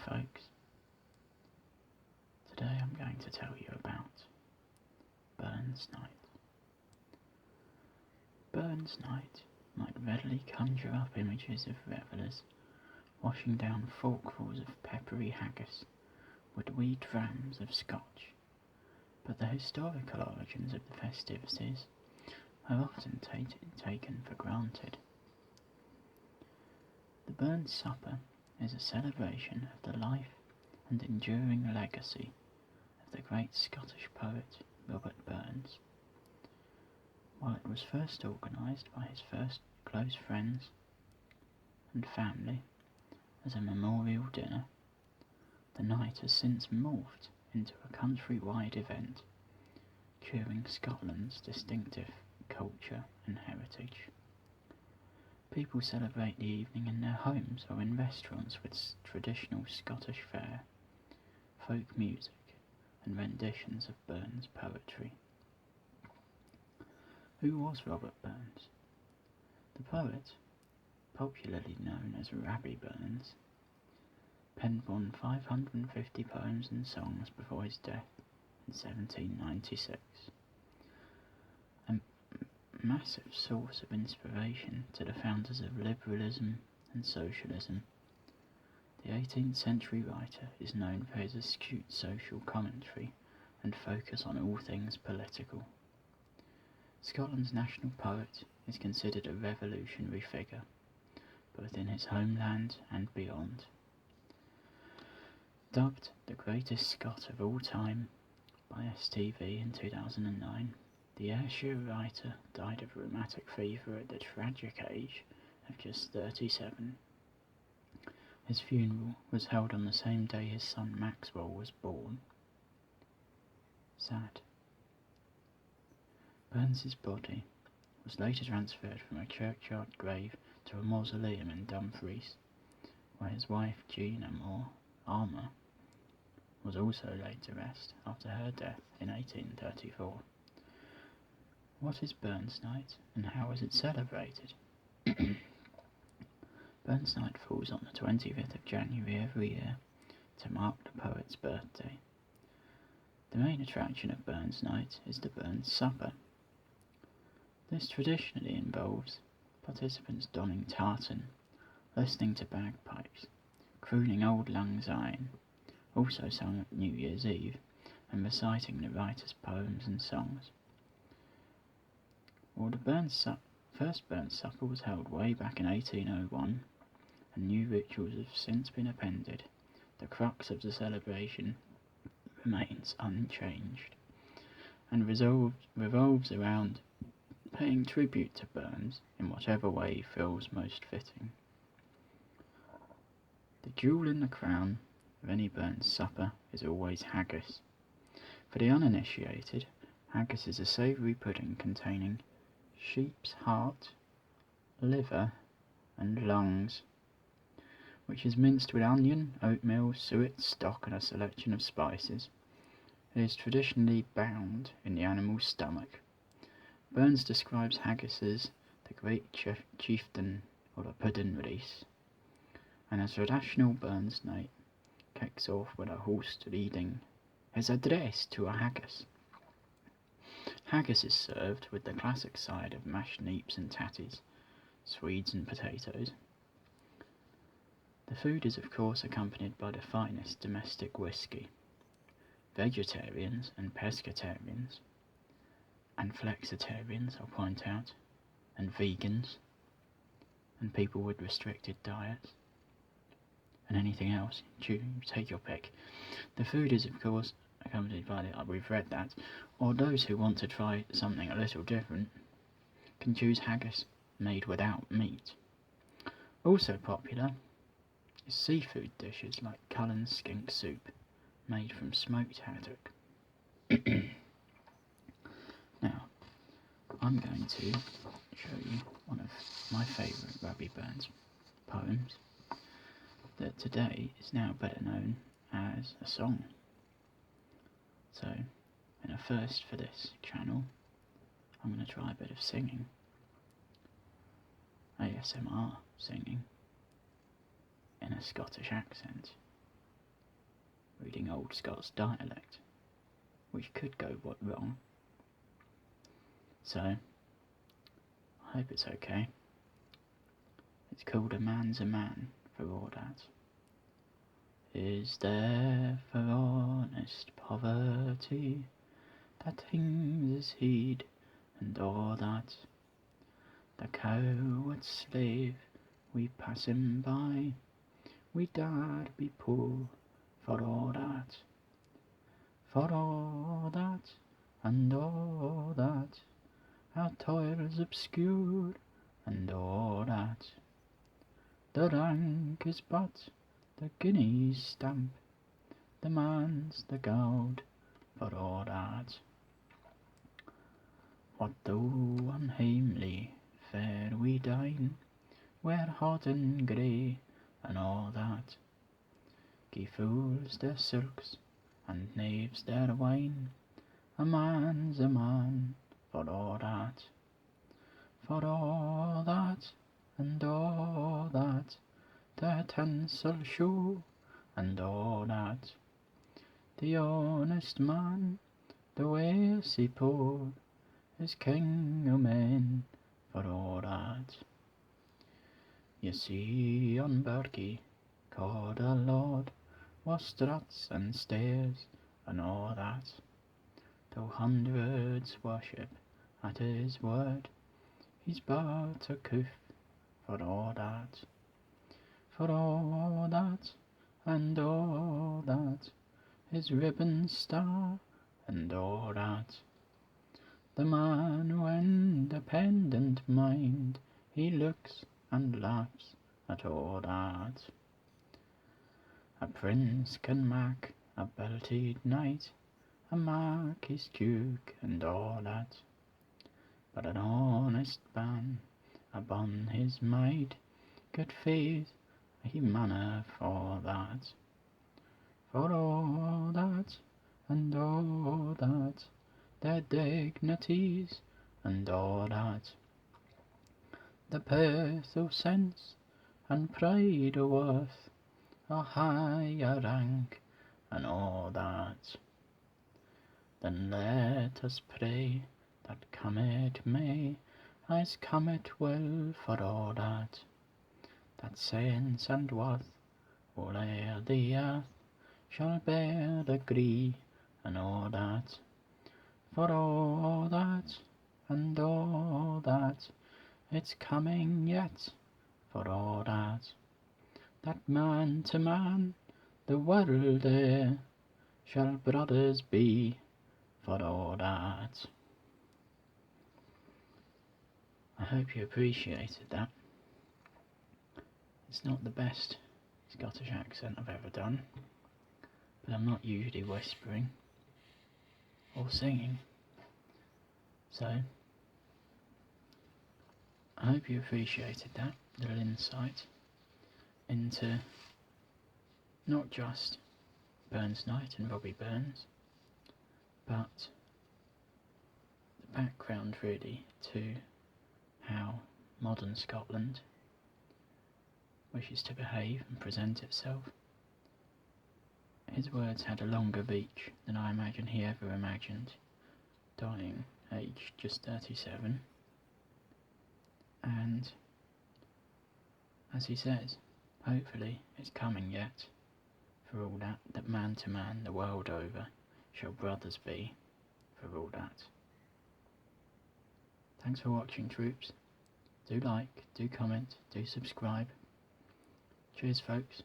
folks. Today I'm going to tell you about Burns Night. Burns Night might readily conjure up images of revellers washing down forkfuls of peppery haggis with wee drams of Scotch, but the historical origins of the festivities are often taken for granted. The Burns Supper is a celebration of the life and enduring legacy of the great Scottish poet Robert Burns. While it was first organised by his first close friends and family as a memorial dinner, the night has since morphed into a country-wide event, curing Scotland's distinctive culture and heritage. People celebrate the evening in their homes or in restaurants with traditional Scottish fare, folk music and renditions of Burns' poetry. Who was Robert Burns? The poet, popularly known as Robbie Burns, penned more than 550 poems and songs before his death in 1796. A massive source of inspiration to the founders of liberalism and socialism, the 18th century writer is known for his astute social commentary and focus on all things political. Scotland's national poet is considered a revolutionary figure, both in his homeland and beyond. Dubbed the greatest Scot of all time by STV in 2009, the Ayrshire writer died of rheumatic fever at the tragic age of just 37. His funeral was held on the same day his son Maxwell was born. Sad. Burns's body was later transferred from a churchyard grave to a mausoleum in Dumfries, where his wife Gina Armour was also laid to rest after her death in 1834. What is Burns Night and how is it celebrated? Burns Night falls on the 25th of January every year to mark the poet's birthday. The main attraction of Burns Night is the Burns Supper. This traditionally involves participants donning tartan, listening to bagpipes, crooning Auld Lang Syne, also sung at New Year's Eve, and reciting the writer's poems and songs. While the first Burns Supper was held way back in 1801, and new rituals have since been appended, the crux of the celebration remains unchanged, and revolves around paying tribute to Burns in whatever way feels most fitting. The jewel in the crown of any Burns Supper is always haggis. For the uninitiated, haggis is a savoury pudding containing sheep's heart, liver and lungs, which is minced with onion, oatmeal, suet, stock and a selection of spices. It is traditionally bound in the animal's stomach. Burns describes haggis as the great chieftain or the pudding release, and a traditional Burns Night kicks off with a host reading his address to a haggis. Haggis is served with the classic side of mashed neeps and tatties, swedes and potatoes. The food is of course accompanied by the finest domestic whisky. Vegetarians and pescatarians, and flexitarians I'll point out, and vegans, and people with restricted diets, and anything else, you take your pick. The food is of course accompanied by we've read that, or those who want to try something a little different can choose haggis made without meat. Also popular is seafood dishes like Cullen's skink soup, made from smoked haddock. Now, I'm going to show you one of my favourite Robbie Burns poems that today is now better known as a song. So, in a first for this channel, I'm going to try a bit of singing, ASMR singing, in a Scottish accent. reading old Scots dialect, which could go wrong. So, I hope it's okay. It's called A Man's a Man for all that. Is there for honest poverty that things is heed and all that? The coward slave we pass him by, we dare be poor for all that. For all that and all that, our toils obscure and all that. The rank is but the guinea's stamp, the man's the gold for all that. What though unhamely fare we dine, we're hot and grey and all that? Gie fools their silks and knaves their wine, a man's a man for all that. For all that and all that, their tinsel show and all that. The honest man, the ways he poor, is king o' men for all that. You see on Burgie, called a lord, was struts and stairs and all that. Though hundreds worship at his word, he's but a coof for all that. For all that and all that, his ribbon star and all that. The man who independent mind, he looks and laughs at all that. A prince can mak a belted knight, a mak his duke and all that. But an honest man upon his might, good faith he manna for that. For all that and all that, their dignities and all that. The birth o' sense and pride o' worth, a higher rank and all that. Then let us pray that come it may, as come it will for all that. That sense and worth all o'er the earth shall bear the gree and all that. For all that and all that, it's coming yet for all that. That man to man, the world there, shall brothers be for all that. I hope you appreciated that. It's not the best Scottish accent I've ever done, but I'm not usually whispering or singing, so I hope you appreciated that little insight into not just Burns Night and Robbie Burns, but the background really to how modern Scotland wishes to behave and present itself. His words had a longer reach than I imagine he ever imagined, dying aged just 37. And as he says, hopefully it's coming yet, for all that man to man the world over shall brothers be, for all that. Thanks for watching, troops. Do like, do comment, do subscribe. Cheers, folks.